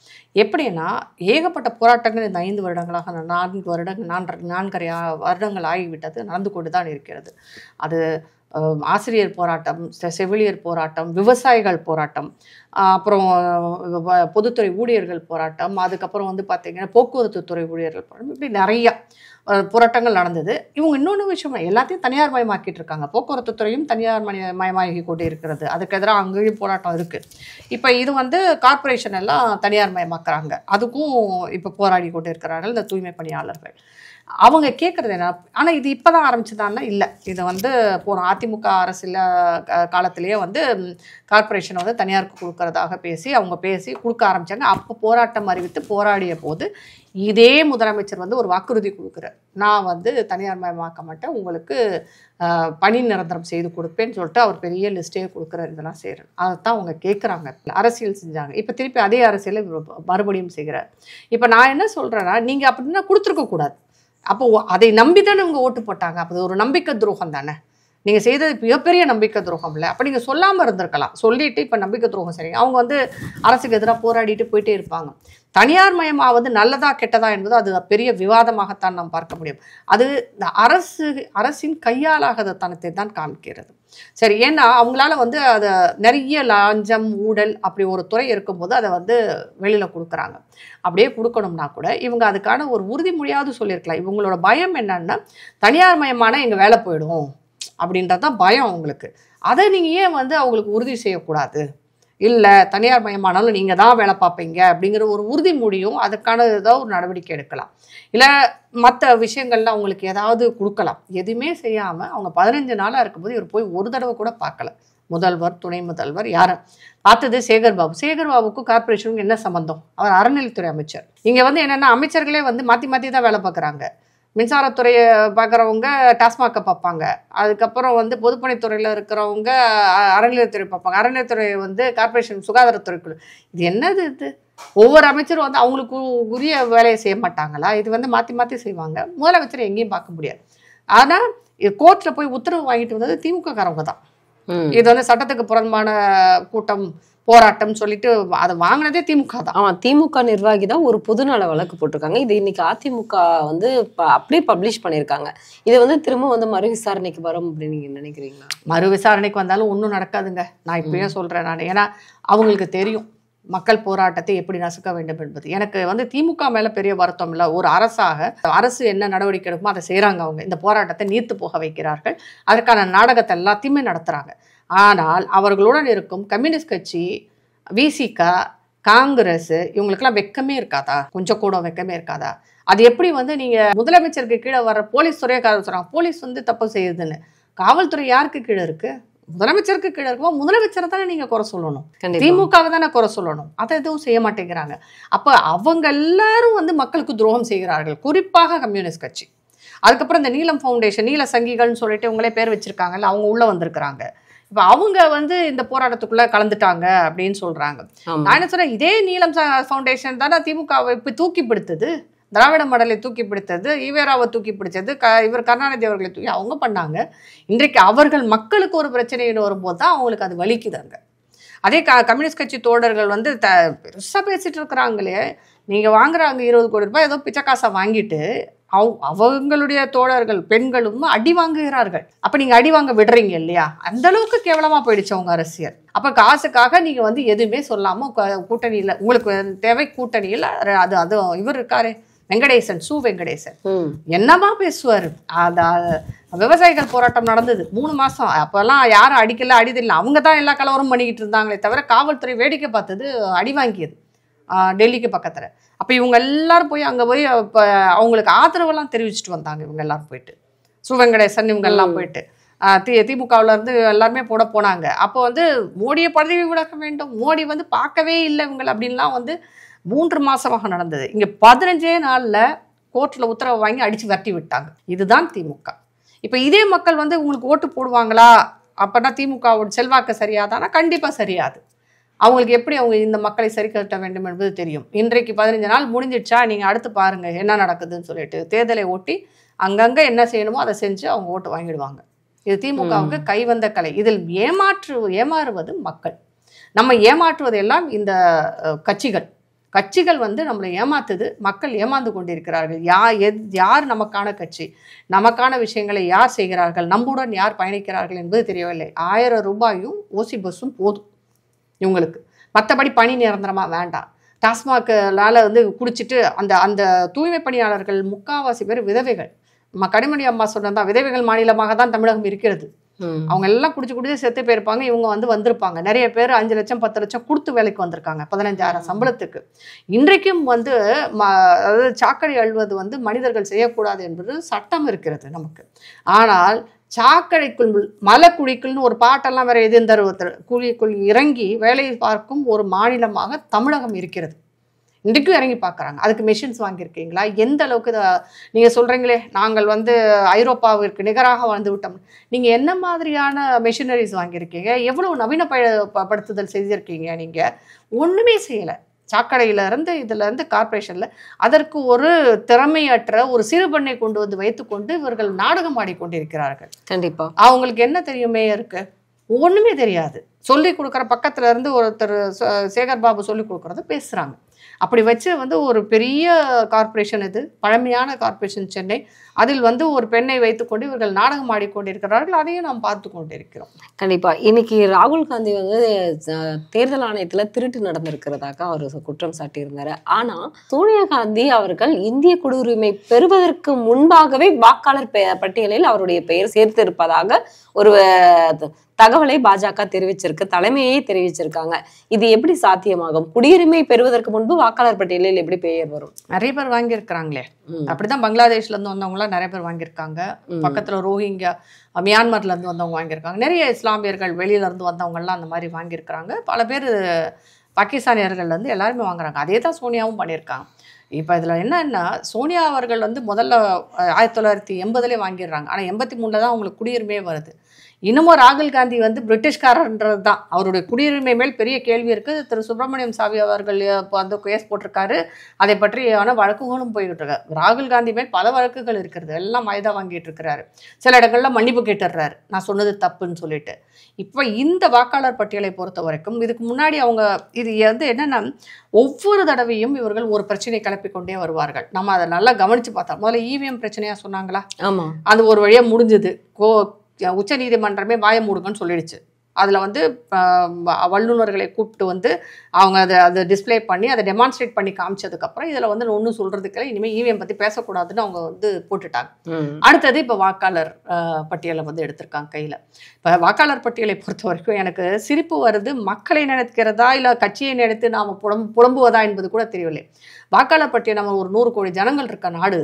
எப்படின்னா ஏகப்பட்ட போராட்டங்கள் இந்த 5 வருடங்களாக 4 வருடங்கள் 4.5 வருடங்கள் ஆகிவிட்டது, நடந்து கொண்டு தான் இருக்கிறது. அது ஆசிரியர் போராட்டம், செவிலியர் போராட்டம், விவசாயிகள் போராட்டம், அப்புறம் பொதுத்துறை ஊழியர்கள் போராட்டம், அதுக்கப்புறம் வந்து பார்த்தீங்கன்னா போக்குவரத்து துறை ஊழியர்கள் போராட்டம், இப்படி நிறையா போராட்டங்கள் நடந்தது. இவங்க இன்னொன்று விஷயம் எல்லாத்தையும் தனியார் மயமாக்கிட்டு இருக்காங்க. போக்குவரத்து துறையும் தனியார் மயமாகி கொண்டு இருக்கிறது. அதுக்கு எதிராக அங்கேயும் போராட்டம் இருக்குது. இப்போ இது வந்து கார்ப்பரேஷன் எல்லாம் தனியார் மயமாக்குறாங்க. அதுக்கும் இப்போ போராடி கொண்டு இருக்கிறார்கள் இந்த தூய்மை பணியாளர்கள். அவங்க கேட்குறது என்ன, ஆனால் இது இப்போ தான் ஆரம்பிச்சதான்னா இல்லை, இது வந்து போன அதிமுக அரசில் காலத்திலேயே வந்து கார்ப்பரேஷன் வந்து தனியாருக்கு கொடுக்கறதாக பேசி கொடுக்க ஆரம்பித்தாங்க. அப்போ போராட்டம் அறிவித்து போராடிய போது இதே முதலமைச்சர் வந்து ஒரு வாக்குறுதி கொடுக்குறார். நான் வந்து தனியார் மயமாக்க மாட்டேன், உங்களுக்கு பணி நிரந்தரம் செய்து கொடுப்பேன்னு சொல்லிட்டு அவர் பெரிய லிஸ்ட்டே கொடுக்குறாரு. இதெல்லாம் செய்கிறார். அதைத்தான் அவங்க கேட்குறாங்க. அரசியல் செஞ்சாங்க. இப்போ திருப்பி அதே அரசியலை மறுபடியும் செய்கிறார். இப்போ நான் என்ன சொல்கிறேன்னா, நீங்கள் அப்படின்னா கொடுத்துருக்கக்கூடாது. அப்போ அதை நம்பி தானே இவங்க ஓட்டு போட்டாங்க. அப்போ ஒரு நம்பிக்கை துரோகம் தானே. நீங்கள் செய்தது மிகப்பெரிய நம்பிக்கை துரோகம் இல்லை. அப்போ நீங்கள் சொல்லாமல் இருந்திருக்கலாம். சொல்லிட்டு இப்போ நம்பிக்கை துரோகம் சரி. அவங்க வந்து அரசுக்கு எதிராக போராடிட்டு போயிட்டே இருப்பாங்க. தனியார் மயமாவது நல்லதா கெட்டதா என்பது அது பெரிய விவாதமாகத்தான் நாம் பார்க்க முடியும். அது இந்த அரசின் கையாளாகாத தனத்தை தான் காமிக்கிறது. சரி, ஏன்னா அவங்களால வந்து அதை நிறைய லாஞ்சம் ஊழல் அப்படி ஒரு துறை இருக்கும்போது அதை வந்து வெளியில் கொடுக்குறாங்க. அப்படியே கொடுக்கணும்னா கூட இவங்க அதுக்கான ஒரு உறுதிமொழியாவது சொல்லியிருக்கலாம். இவங்களோட பயம் என்னன்னா, தனியார் மயமான எங்கள் வேலை போயிடும் அப்படின்றதான் பயம் அவங்களுக்கு. அதை நீங்கள் ஏன் வந்து அவங்களுக்கு உறுதி செய்யக்கூடாது? இல்லை, தனியார் மயமானாலும் நீங்கள் தான் வேலை பார்ப்பீங்க அப்படிங்கிற ஒரு உறுதிமொழியும் அதுக்கான ஏதாவது ஒரு நடவடிக்கை எடுக்கலாம். இல்லை மற்ற விஷயங்கள்லாம் அவங்களுக்கு ஏதாவது கொடுக்கலாம். எதுவுமே செய்யாமல் அவங்க 15 நாளாக இருக்கும்போது இவர் போய் ஒரு தடவை கூட பார்க்கல. முதல்வர், துணை முதல்வர் யாரை பார்த்தது? சேகர்பாபுக்கும் கார்பரேஷனுக்கும் என்ன சம்பந்தம்? அவர் அறநிலைத்துறை அமைச்சர். இங்கே வந்து என்னென்னா அமைச்சர்களே வந்து மாற்றி தான் வேலை பார்க்குறாங்க. மின்சாரத்துறையை பார்க்குறவங்க டாஸ்மாகை பார்ப்பாங்க. அதுக்கப்புறம் வந்து பொதுப்பணித்துறையில் இருக்கிறவங்க அறநிலையத்துறை பார்ப்பாங்க. அறநிலையத்துறை வந்து கார்பரேஷன் சுகாதாரத்துறைக்குழு. இது என்னது? இது ஒவ்வொரு அமைச்சரும் வந்து அவங்களுக்கு உரிய வேலையை செய்ய மாட்டாங்களா? இது வந்து மாற்றி செய்வாங்க. முதலமைச்சர் எங்கேயும் பார்க்க முடியாது. ஆனால் கோர்ட்டில் போய் உத்தரவு வாங்கிட்டு வந்தது திமுக காரவங்க தான். இது வந்து சட்டத்துக்கு புறம்பான கூட்டம் போராட்டம் சொல்லிட்டு அதை வாங்கினதே திமுக தான். ஆமா, திமுக நிர்வாகி தான் ஒரு பொதுநல வழக்கு போட்டிருக்காங்க. இது இன்னைக்கு அதிமுக வந்து அப்படியே பப்ளிஷ் பண்ணியிருக்காங்க. இது வந்து திரும்ப வந்து மறு விசாரணைக்கு வரும் அப்படின்னு நீங்க நினைக்கிறீங்களா? மறு விசாரணைக்கு வந்தாலும் ஒன்றும் நடக்காதுங்க. நான் இப்பயே சொல்றேன் நான். ஏன்னா அவங்களுக்கு தெரியும் மக்கள் போராட்டத்தை எப்படி நசுக்க வேண்டும் என்பது. எனக்கு வந்து திமுக மேல பெரிய வருத்தம் இல்லை. ஒரு அரசு என்ன நடவடிக்கை எடுக்குமோ அதை செய்கிறாங்க. அவங்க இந்த போராட்டத்தை நீர்த்து போக வைக்கிறார்கள். அதற்கான நாடகத்தை எல்லாத்தையுமே நடத்துகிறாங்க. ஆனால் அவர்களுடன் இருக்கும் கம்யூனிஸ்ட் கட்சி, விசிக, காங்கிரஸ் இவங்களுக்கெல்லாம் வெக்கமே இருக்காதா? கொஞ்சம் கூட வெக்கமே இருக்காதா? அது எப்படி வந்து நீங்கள் முதலமைச்சருக்கு கீழே வர போலீஸ் துறையை சொல்கிறாங்க, போலீஸ் வந்து தப்பு செய்யுதுன்னு. காவல்துறை யாருக்கு கீழே இருக்குது? முதலமைச்சருக்கு கீழே இருக்கும்போது முதலமைச்சரை தானே நீங்கள் குறை சொல்லணும், திமுகவை தானே குறை சொல்லணும். அதை எதுவும் செய்ய மாட்டேங்கிறாங்க. அப்போ அவங்க எல்லாரும் வந்து மக்களுக்கு துரோகம் செய்கிறார்கள், குறிப்பாக கம்யூனிஸ்ட் கட்சி. அதுக்கப்புறம் இந்த நீலம் ஃபவுண்டேஷன், நீல சங்கிகள்னு சொல்லிட்டு இவங்களே பேர் வச்சிருக்காங்கல்ல, அவங்க உள்ளே வந்திருக்கிறாங்க. இப்போ அவங்க வந்து இந்த போராட்டத்துக்குள்ளே கலந்துட்டாங்க அப்படின்னு சொல்கிறாங்க. நான் என்ன சொல்கிறேன், இதே நீலம் ஃபவுண்டேஷன் தானே திமுகவை இப்போ தூக்கி பிடித்தது, திராவிட மாடலை தூக்கி பிடித்தது, ஈவேராவை தூக்கி பிடிச்சது, இவர் கருணாநிதி அவர்களை தூக்கி அவங்க பண்ணாங்க. இன்றைக்கு அவர்கள் மக்களுக்கு ஒரு பிரச்சனைன்னு வரும்போது தான் அவங்களுக்கு அது வலிக்குதாங்க. அதே கம்யூனிஸ்ட் கட்சி தோழர்கள் வந்து பெருசாக பேசிகிட்டு இருக்கிறாங்களே, நீங்கள் வாங்குறாங்க 20 கோடி ரூபாய் ஏதோ பிச்சைக்காசை வாங்கிட்டு அவங்களுடைய தோழர்கள் பெண்களும் அடி வாங்குகிறார்கள். அப்போ நீங்கள் அடி வாங்க விடுறீங்க இல்லையா? அந்த அளவுக்கு கேவலமாக போயிடுச்சு அவங்க அரசியல். அப்போ காசுக்காக நீங்கள் வந்து எதுவுமே சொல்லாமல் கூட்டணியில் உங்களுக்கு தேவை, கூட்டணியில் அது இவர் இருக்காரு வெங்கடேசன், சு வெங்கடேசன் என்னமா பேசுவார். விவசாயிகள் போராட்டம் நடந்தது 3 மாதம். அப்போல்லாம் யாரும் அடிக்கல, அடிதில்லை. அவங்க தான் எல்லா கலவரம் பண்ணிக்கிட்டு இருந்தாங்களே தவிர காவல்துறை வேடிக்கை பார்த்தது, அடி வாங்கியது டெல்லிக்கு பக்கத்தில். அப்போ இவங்க எல்லாரும் போய் அங்கே போய் இப்போ அவங்களுக்கு ஆதரவெல்லாம் தெரிவிச்சுட்டு வந்தாங்க. இவங்க எல்லாரும் போயிட்டு, சு வெங்கடேசன் இவங்க எல்லாம் போயிட்டு திமுகவிலேருந்து எல்லாருமே போனாங்க. அப்போ வந்து மோடியை பதவி விலக வேண்டும், மோடி வந்து பார்க்கவே இல்லை இவங்க அப்படின்லாம் வந்து 3 மாதமாக நடந்தது. இங்கே 15 நாளில் கோர்ட்டில் உத்தரவு வாங்கி அடித்து விரட்டி விட்டாங்க. இதுதான் திமுக. இப்போ இதே மக்கள் வந்து உங்களுக்கு ஓட்டு போடுவாங்களா? அப்போனா திமுகவோட செல்வாக்கு சரியாதானா? கண்டிப்பாக சரியாது. அவங்களுக்கு எப்படி அவங்க இந்த மக்களை சரி கட்ட வேண்டும் என்பது தெரியும். இன்றைக்கு 15 நாள் முடிஞ்சிடுச்சா, நீங்கள் அடுத்து பாருங்கள் என்ன நடக்குதுன்னு சொல்லிட்டு தேர்தலை ஒட்டி அங்கங்கே என்ன செய்யணுமோ அதை செஞ்சு அவங்க ஓட்டு வாங்கிடுவாங்க. இது திமுகவுக்கு கைவந்த கலை. இதில் ஏமாறுவது மக்கள். நம்ம ஏமாற்றுவதெல்லாம் இந்த கட்சிகள். கட்சிகள் வந்து நம்மளை ஏமாத்துது, மக்கள் ஏமாந்து கொண்டிருக்கிறார்கள். யார் நமக்கான கட்சி, நமக்கான விஷயங்களை யார் செய்கிறார்கள், நம்முடன் யார் பயணிக்கிறார்கள் என்பது தெரியவில்லை. 1000 ரூபாயும் ஓசி பஸ்ஸும் போதும் இவங்களுக்கு. மற்றபடி பணி நிரந்தரமாக வேண்டாம். டாஸ்மாக்லால் வந்து குடிச்சிட்டு அந்த அந்த தூய்மை பணியாளர்கள் முக்கால்வாசி பேர் விதவைகள். நம்ம கனிமொழி அம்மா சொன்னதான், விதவைகள் மாநிலமாக தான் தமிழகம் இருக்கிறது. அவங்க எல்லாம் குடிச்சு செத்து போயிருப்பாங்க. இவங்க வந்து வந்திருப்பாங்க. நிறைய பேர் 5 லட்சம் 10 லட்சம் கொடுத்து வேலைக்கு வந்திருக்காங்க 15,000 சம்பளத்துக்கு. இன்றைக்கும் வந்து அதாவது சாக்கடை அழுவது வந்து மனிதர்கள் செய்யக்கூடாது என்பது சட்டம் இருக்கிறது நமக்கு. ஆனால் சாக்கடைக்குள் மலக்குழிக்குள்னு ஒரு பாட்டெல்லாம் வேற குழிக்குள் இறங்கி வேலை பார்க்கும் ஒரு மாநிலமாக தமிழகம் இருக்கிறது. இன்றைக்கும் இறங்கி பார்க்குறாங்க. அதுக்கு மெஷின்ஸ் வாங்கியிருக்கீங்களா? எந்த அளவுக்கு நீங்கள் சொல்கிறீங்களே நாங்கள் வந்து ஐரோப்பாவிற்கு நிகராக வாழ்ந்து விட்டோம். நீங்கள் என்ன மாதிரியான மெஷினரிஸ் வாங்கியிருக்கீங்க? எவ்வளோ நவீனப்படுத்துதல் செய்திருக்கீங்க? நீங்கள் ஒன்றுமே செய்யலை. சாக்கடையிலேருந்து இதிலேருந்து கார்பரேஷனில் அதற்கு ஒரு திறமையற்ற ஒரு சிறுபண்ணை கொண்டு வந்து வைத்துக்கொண்டு இவர்கள் நாடகம் ஆடிக்கொண்டிருக்கிறார்கள். கண்டிப்பாக அவங்களுக்கு என்ன தெரியுமே இருக்கு? ஒன்றுமே தெரியாது. சொல்லி கொடுக்குற பக்கத்துல இருந்து ஒருத்தர் சேகர் பாபு சொல்லி கொடுக்குறத பேசுகிறாங்க. அப்படி வச்சு வந்து ஒரு பெரிய கார்பரேஷன், இது பழமையான கார்பரேஷன் சென்னை, அதில் வந்து ஒரு பெண்ணை வைத்துக்கொண்டு இவர்கள் நாடகம் ஆடிக்கொண்டிருக்கிறார்கள். அதையும் நாம் பார்த்து கொண்டிருக்கிறோம். கண்டிப்பா இன்னைக்கு ராகுல் காந்தி வந்து தேர்தல் ஆணையத்துல திருட்டு நடந்திருக்கிறதாக அவர் குற்றம் சாட்டியிருந்தாரு. ஆனா சோனியா காந்தி அவர்கள் இந்திய குடியுரிமை பெறுவதற்கு முன்பாகவே வாக்காளர் பட்டியலில் அவருடைய பெயர் சேர்த்து இருப்பதாக ஒரு தகவலை பாஜக தெரிவிச்சிருக்கு, தலைமையே தெரிவிச்சிருக்காங்க. இது எப்படி சாத்தியமாகும்? குடியுரிமை பெறுவதற்கு முன்பு வாக்காளர் பட்டியலில் எப்படி பெயர் வரும்? நிறைய பேர் வாங்கியிருக்கிறாங்களே. அப்படிதான் பங்களாதேஷ்ல இருந்து வந்தவங்க எல்லாம் நிறைய பேர் வாங்கியிருக்காங்க. பக்கத்துல ரோஹிங்கா மியான்மர்ல இருந்து வந்தவங்க வாங்கியிருக்காங்க. நிறைய இஸ்லாமியர்கள் வெளியில இருந்து வந்தவங்க எல்லாம் அந்த மாதிரி வாங்கியிருக்கிறாங்க. பல பேர் பாகிஸ்தானியர்கள் வந்து எல்லாருமே வாங்குறாங்க. அதே தான் சோனியாவும் பண்ணியிருக்காங்க. இப்போ இதில் என்னன்னா, சோனியா அவர்கள் வந்து முதல்ல 1980 வாங்கிடுறாங்க. ஆனால் 83 தான் அவங்களுக்கு குடியுரிமையே வருது. இன்னமும் ராகுல் காந்தி வந்து பிரிட்டிஷ்காரன்றது தான். அவருடைய குடியுரிமை மேல் பெரிய கேள்வி இருக்குது. திரு சுப்பிரமணியம் சாமி அவர்கள் இப்போ வந்து கேஸ் போட்டிருக்காரு. அதை பற்றியான வழக்குகளும் போய்கிட்டு இருக்காரு. ராகுல் காந்தி மேல் பல வழக்குகள் இருக்கிறது. எல்லாம் மைதா வாங்கிட்டு இருக்கிறாரு. சில இடங்கள்ல மன்னிப்பு கேட்டுடுறாரு, நான் சொன்னது தப்புன்னு சொல்லிட்டு. இப்போ இந்த வாக்காளர் பட்டியலை பொறுத்த வரைக்கும் இதுக்கு முன்னாடி அவங்க இது வந்து என்னன்னா, ஒவ்வொரு தடவையும் இவர்கள் ஒரு பிரச்சனை கிளப்பி கொண்டே வருவார்கள். நம்ம அதை நல்லா கவனிச்சு பார்த்தா, முதல்ல இவிஎம் பிரச்சனையா சொன்னாங்களா, ஆமா, அது ஒரு வழியா முடிஞ்சது. உச்ச நீதிமன்றமே வாய மூடுங்கன்னு சொல்லிடுச்சு. அதில் வந்து வல்லுநர்களை கூப்பிட்டு வந்து அவங்க அதை டிஸ்பிளே பண்ணி அதை டெமான்ஸ்ட்ரேட் பண்ணி காமிச்சதுக்கப்புறம் இதில் வந்து ஒன்றும் சொல்கிறதுக்கு இனிமேல் இவிஎம் பற்றி பேசக்கூடாதுன்னு அவங்க வந்து போட்டுட்டாங்க. அடுத்தது இப்போ வாக்காளர் பட்டியலை வந்து எடுத்திருக்காங்க கையில். இப்போ வாக்காளர் பட்டியலை பொறுத்த வரைக்கும் எனக்கு சிரிப்பு வருது. மக்களை நினைக்கிறதா இல்லை கட்சியை நினைத்து நாம் புலம்புவதா என்பது கூட தெரியவில்லை. வாக்காளர் பட்டியல் நம்ம ஒரு 100 கோடி ஜனங்கள் இருக்க நாடு.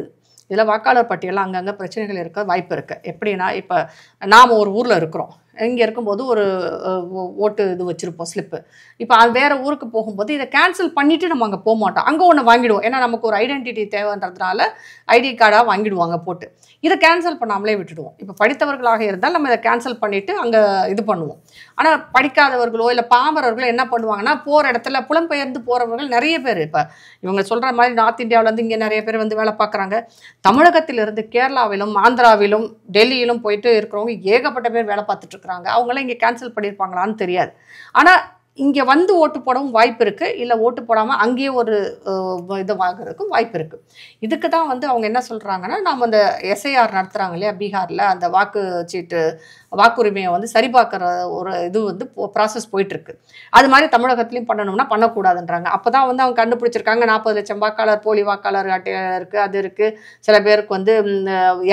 இதில் வாக்காளர் பட்டியலில் அங்கங்கே பிரச்சனைகள் இருக்க வாய்ப்பு இருக்குது. எப்படின்னா, இப்போ நாம் ஒரு ஊரில் இருக்கிறோம். இங்கே இருக்கும்போது ஒரு ஓட்டு இது வச்சுருப்போம், ஸ்லிப்பு. இப்போ அது வேறு ஊருக்கு போகும்போது இதை கேன்சல் பண்ணிவிட்டு நம்ம அங்கே போக மாட்டோம். அங்கே ஒன்று வாங்கிடுவோம். ஏன்னா நமக்கு ஒரு ஐடென்டிட்டி தேவைன்றதுனால ஐடி கார்டாக வாங்கிடுவாங்க போட்டு. இதை கேன்சல் பண்ணாமலே விட்டுடுவோம். இப்போ படித்தவர்களாக இருந்தால் நம்ம இதை கேன்சல் பண்ணிவிட்டு அங்கே இது பண்ணுவோம். ஆனால் படிக்காதவர்களோ இல்லை பாமரர்களோ என்ன பண்ணுவாங்கன்னா, போகிற இடத்துல புலம்பெயர்ந்து போகிறவர்கள் நிறைய பேர். இப்போ இவங்க சொல்கிற மாதிரி நார்த் இந்தியாவிலேருந்து இங்கே நிறைய பேர் வந்து வேலை பார்க்குறாங்க. தமிழகத்திலிருந்து கேரளாவிலும் ஆந்திராவிலும் டெல்லியிலும் போயிட்டு இருக்கிறவங்க ஏகப்பட்ட பேர் வேலை பார்த்துட்டு இருக்கிறாங்க. அவங்களாம் இங்கே கேன்சல் பண்ணியிருப்பாங்களான்னு தெரியாது. ஆனால் இங்கே வந்து ஓட்டு போடவும் வாய்ப்பு இருக்குது. இல்லை ஓட்டு போடாமல் அங்கேயே ஒரு இதை வாங்குறதுக்கும் வாய்ப்பு இருக்குது. இதுக்கு தான் வந்து அவங்க என்ன சொல்கிறாங்கன்னா, நாம் அந்த எஸ்ஐஆர் நடத்துகிறாங்க இல்லையா பீகாரில், அந்த வாக்குரிமையை வந்து சரிபார்க்குற ஒரு இது வந்து ப்ராசஸ் போயிட்டுருக்கு. அது மாதிரி தமிழகத்துலையும் பண்ணணும்னா பண்ணக்கூடாதுன்றாங்க. அப்போ தான் வந்து அவங்க கண்டுபிடிச்சிருக்காங்க 40 லட்சம் வாக்காளர் போலி வாக்காளர் அட்டையாக இருக்குது, அது இருக்குது. சில பேருக்கு வந்து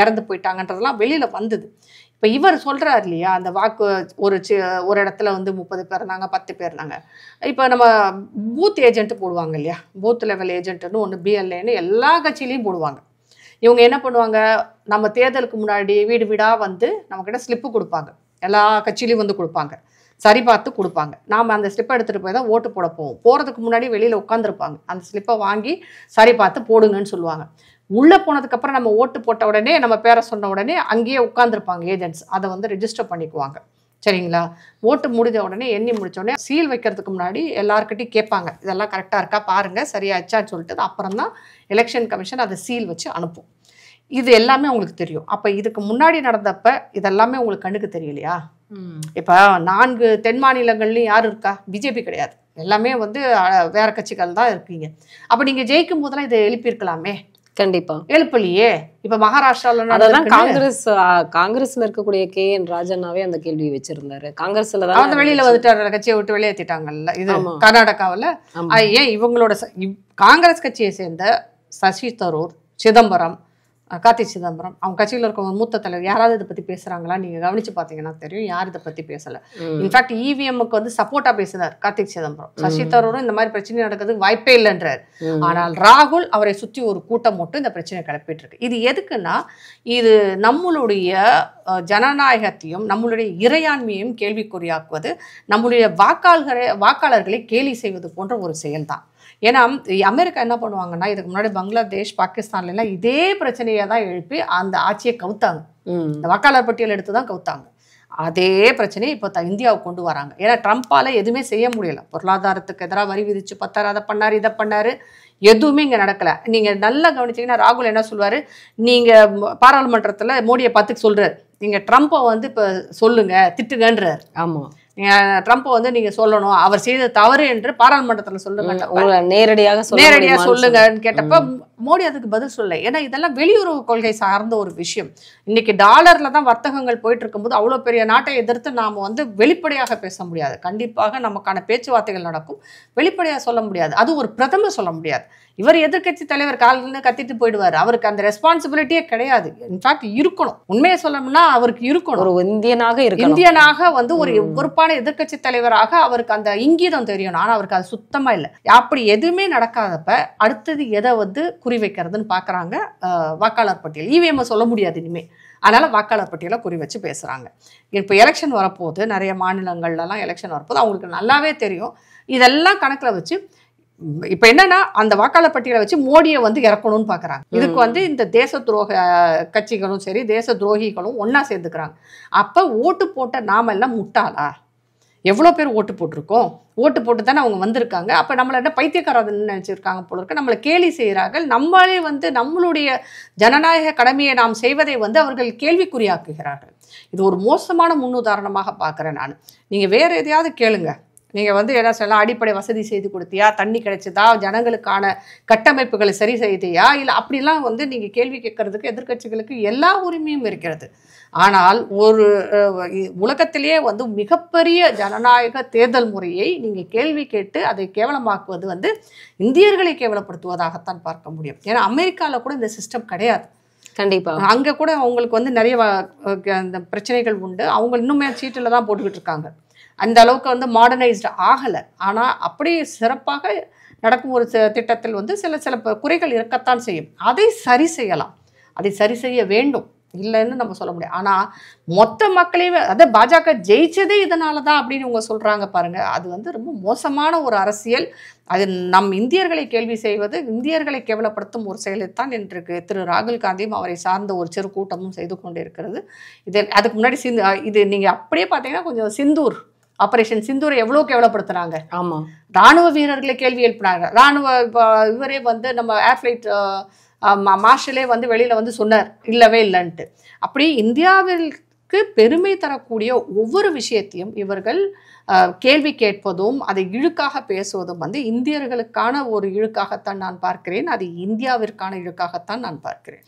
இறந்து போயிட்டாங்கன்றதெல்லாம் வெளியில் வந்தது. இப்போ இவர் சொல்கிறார் இல்லையா, அந்த வாக்கு ஒரு இடத்துல வந்து 30 பேர் இருந்தாங்க, 10 பேர் இருந்தாங்க. இப்போ நம்ம பூத் ஏஜென்ட்டு போடுவாங்க இல்லையா, பூத் லெவல் ஏஜென்ட்டுன்னு ஒன்று பிஎல்ஏன்னு எல்லா கட்சியிலையும் போடுவாங்க. இவங்க என்ன பண்ணுவாங்க, நம்ம தேர்தலுக்கு முன்னாடி வீடு வீடாக வந்து நம்மக்கிட்ட ஸ்லிப்பு கொடுப்பாங்க. எல்லா கட்சியிலையும் வந்து கொடுப்பாங்க, சரி பார்த்து கொடுப்பாங்க. நாம் அந்த ஸ்லிப்பை எடுத்துகிட்டு போய் தான் ஓட்டு போட போவோம். போகிறதுக்கு முன்னாடி வெளியில் உட்காந்துருப்பாங்க. அந்த ஸ்லிப்பை வாங்கி சரி பார்த்து போடுங்கன்னு சொல்லுவாங்க. உள்ளே போனதுக்கப்புறம் நம்ம ஓட்டு போட்ட உடனே, நம்ம பேரை சொன்ன உடனே அங்கேயே உட்காந்துருப்பாங்க ஏஜென்ட்ஸ். அதை வந்து ரெஜிஸ்டர் பண்ணிக்குவாங்க. சரிங்களா? ஓட்டு முடிஞ்ச உடனே, எண்ணி முடிச்ச உடனே சீல் வைக்கிறதுக்கு முன்னாடி எல்லாருக்கிட்டையும் கேட்பாங்க, இதெல்லாம் கரெக்டாக இருக்கா பாருங்கள், சரியாச்சான்னு சொல்லிட்டு அப்புறம் தான் எலெக்ஷன் கமிஷன் அதை சீல் வச்சு அனுப்பும். இது எல்லாமே உங்களுக்கு தெரியும். அப்போ இதுக்கு முன்னாடி நடந்தப்ப இதெல்லாமே உங்களுக்கு கண்ணுக்கு தெரியலையா? இப்போ 4 தென் மாநிலங்கள்லையும் யார் இருக்கா? பிஜேபி கிடையாது. எல்லாமே வந்து வேற கட்சிகள் தான் இருக்கீங்க. அப்ப நீங்க ஜெயிக்கும் போதெல்லாம் இதை எழுப்பியிருக்கலாமே, கண்டிப்பா எழுப்பலையே. இப்ப மகாராஷ்டிரால அததான் காங்கிரஸ்ல இருக்கக்கூடிய KN ராஜண்ணாவே அந்த கேள்வி வச்சிருந்தாரு. காங்கிரஸ்ல தான் அந்த வெளியில வந்துட்டாரு, கட்சியை விட்டு வெளியேற்றிட்டாங்கல்ல. இது கர்நாடகாவில் ஏன் இவங்களோட காங்கிரஸ் கட்சியை சேர்ந்த சசி தரூர், சிதம்பரம், கார்த்திக் சிதம்பரம், அவங்க கட்சியில் இருக்க மூத்த தலைவர் யாராவது இதை பத்தி பேசுறாங்களா? நீங்க கவனிச்சு பாத்தீங்கன்னா தெரியும், யார் இதை பத்தி பேசல. இன்ஃபேக்ட் EVMக்கு வந்து சப்போர்ட்டா பேசினார் கார்த்திக் சிதம்பரம். சசி தரூரும் இந்த மாதிரி பிரச்சனை நடக்கிறதுக்கு வாய்ப்பே இல்லைன்றார். ஆனால் ராகுல் அவரை சுற்றி ஒரு கூட்டம் மட்டும் இந்த பிரச்சனை கிளப்பிட்டு இருக்கு. இது எதுக்குன்னா, இது நம்மளுடைய ஜனநாயகத்தையும் நம்மளுடைய இறையாண்மையையும் கேள்விக்குறியாக்குவது, நம்மளுடைய வாக்காளர்களை கேலி செய்வது போன்ற ஒரு செயல்தான். ஏன்னா அமெரிக்கா என்ன பண்ணுவாங்கன்னா, இதுக்கு முன்னாடி பங்களாதேஷ், பாகிஸ்தான்ல எல்லாம் இதே பிரச்சனையை தான் எழுப்பி அந்த ஆட்சியை கவுத்தாங்க. இந்த வாக்காளர் பட்டியல் எடுத்து தான் கவுத்தாங்க. அதே பிரச்சனையை இப்போ இந்தியாவுக்கு கொண்டு வராங்க. ஏன்னா ட்ரம்ப்பால எதுவுமே செய்ய முடியல. பொருளாதாரத்துக்கு எதிராக வரி விதிச்சு பத்தாரு, அதை பண்ணாரு, இதை பண்ணாரு, எதுவுமே இங்கே நடக்கல. நீங்க நல்லா கவனிச்சீங்கன்னா ராகுல் என்ன சொல்வாரு, நீங்க பாராளுமன்றத்தில் மோடியை பார்த்து சொல்றாரு, நீங்க ட்ரம்ப்பை வந்து இப்போ சொல்லுங்க, திட்டுங்கன்றார். ஆமா, ட்ரம்ப் வந்து நீங்க சொல்லணும், அவர் செய்த தவறு என்று பாராளுமன்றத்தில் சொல்லுங்க, நேரடியாக சொல்லுங்கன்னு கேட்டப்ப மோடி அதுக்கு பதில் சொல்ல. ஏன்னா இதெல்லாம் வெளியுறவு கொள்கை சார்ந்த ஒரு விஷயம். இன்னைக்கு டாலர்ல தான் வர்த்தகங்கள் போயிட்டு இருக்கும்போது அவ்வளோ பெரிய நாட்டை எதிர்த்து நாம வந்து வெளிப்படையாக பேச முடியாது. கண்டிப்பாக நமக்கான பேச்சுவார்த்தைகள் நடக்கும், வெளிப்படையாக சொல்ல முடியாது. அது ஒரு பிரதமர் சொல்ல முடியாது. இவர் எதிர்கட்சி தலைவர் காலில் கத்திட்டு போயிடுவார். அவருக்கு அந்த ரெஸ்பான்சிபிலிட்டியே கிடையாது. இன்ஃபேக்ட் இருக்கணும், உண்மையை சொல்லணும்னா அவருக்கு இருக்கணும். ஒரு இந்தியனாக வந்து ஒரு பொறுப்பான எதிர்கட்சி தலைவராக அவருக்கு அந்த இங்கீதம் தெரியணும். ஆனா அவருக்கு அது சுத்தமா இல்லை. அப்படி எதுவுமே நடக்காதப்ப அடுத்தது எதை வந்து குறி வைக்கிறதுன்னு பாக்குறாங்க. வாக்காளர் பட்டியல் EVM சொல்ல முடியாது இனிமே, அதனால வாக்காளர் பட்டியலை குறி வச்சு பேசுறாங்க. இப்போ எலெக்ஷன் வரப்போகுது, நிறைய மாநிலங்கள்லாம் எலெக்ஷன் வரப்போகுது. அவங்களுக்கு நல்லாவே தெரியும். இதெல்லாம் கணக்குல வச்சு இப்ப என்னன்னா, அந்த வாக்காளர் பட்டியலை வச்சு மோடியை வந்து இறக்கணும்னு பாக்குறாங்க. இதுக்கு வந்து இந்த தேச துரோக கட்சிகளும் சரி, தேச துரோகிகளும் ஒன்னா சேர்ந்துக்கிறாங்க. அப்ப ஓட்டு போட்ட நாம எல்லாம் முட்டாளா? எவ்வளோ பேர் ஓட்டு போட்டிருக்கோம், ஓட்டு போட்டு தானே அவங்க வந்திருக்காங்க. அப்போ நம்மளை என்ன பைத்தியக்காரன்னு நினச்சிருக்காங்க போல இருக்கு, நம்மளை கேலி செய்கிறார்கள். நம்மளே வந்து நம்மளுடைய ஜனநாயக கடமையை நாம் செய்வதை வந்து அவர்கள் கேள்விக்குறியாக்குகிறார்கள். இது ஒரு மோசமான முன்னுதாரணமாக பார்க்குறேன் நான். நீங்கள் வேறு எதையாவது கேளுங்க, நீங்கள் வந்து என்ன சொல்லலாம், அடிப்படை வசதி செய்து கொடுத்தியா, தண்ணி கிடைச்சதா, ஜனங்களுக்கான கட்டமைப்புகளை சரி செய்தியா, இல்லை அப்படிலாம் வந்து நீங்கள் கேள்வி கேட்கறதுக்கு எதிர்க்கட்சிகளுக்கு எல்லா உரிமையும் இருக்கிறது. ஆனால் ஒரு உலகத்திலேயே வந்து மிகப்பெரிய ஜனநாயக தேர்தல் முறையை நீங்கள் கேள்வி கேட்டு அதை கேவலமாக்குவது வந்து இந்தியர்களை கேவலப்படுத்துவதாகத்தான் பார்க்க முடியும். ஏன்னா அமெரிக்காவில் கூட இந்த சிஸ்டம் கிடையாது. கண்டிப்பா அங்கே கூட அவங்களுக்கு வந்து நிறைய அந்த பிரச்சனைகள் உண்டு. அவங்க இன்னுமே சீட்டில் தான் போட்டுக்கிட்டு இருக்காங்க. அந்த அளவுக்கு வந்து மாடர்னைஸ்டு ஆகலை. ஆனால் அப்படி சிறப்பாக நடக்கும் ஒரு திட்டத்தில் வந்து சில குறைகள் இருக்கத்தான் செய்யும். அதை சரி செய்யலாம், அதை சரி செய்ய வேண்டும், இல்லைன்னு நம்ம சொல்ல முடியாது. ஆனால் மொத்த மக்களையே அதை பாஜக ஜெயிச்சதே இதனால தான் அப்படின்னு இவங்க சொல்கிறாங்க பாருங்க. அது வந்து ரொம்ப மோசமான ஒரு அரசியல். அது நம் இந்தியர்களை கேள்வி செய்வது, இந்தியர்களை கேவலப்படுத்தும் ஒரு செயலைத்தான் இன்றைக்கு திரு ராகுல் காந்தியும் அவரை சார்ந்த ஒரு சிறு கூட்டமும் செய்து கொண்டு இருக்கிறது. இது அதுக்கு முன்னாடி இது நீங்கள் அப்படியே பார்த்தீங்கன்னா கொஞ்சம் சிந்தூர் ஆபரேஷன் சிந்தூரை எவ்வளோ கேவலப்படுத்துனாங்க. ஆமாம், ராணுவ வீரர்களை கேள்வி எழுப்பினாங்க. ராணுவ இவரே வந்து நம்ம ஏர்ஃப்ளைட் மார்ஷலே வந்து வெளியில் வந்து சொன்னார் இல்லவே இல்லைன்ட்டு. அப்படி இந்தியாவிற்கு பெருமை தரக்கூடிய ஒவ்வொரு விஷயத்தையும் இவர்கள் கேள்வி கேட்பதும் அதை இழுக்காக பேசுவதும் வந்து இந்தியர்களுக்கான ஒரு இழுக்காகத்தான் நான் பார்க்கிறேன். அது இந்தியாவிற்கான இழுக்காகத்தான் நான் பார்க்கிறேன்.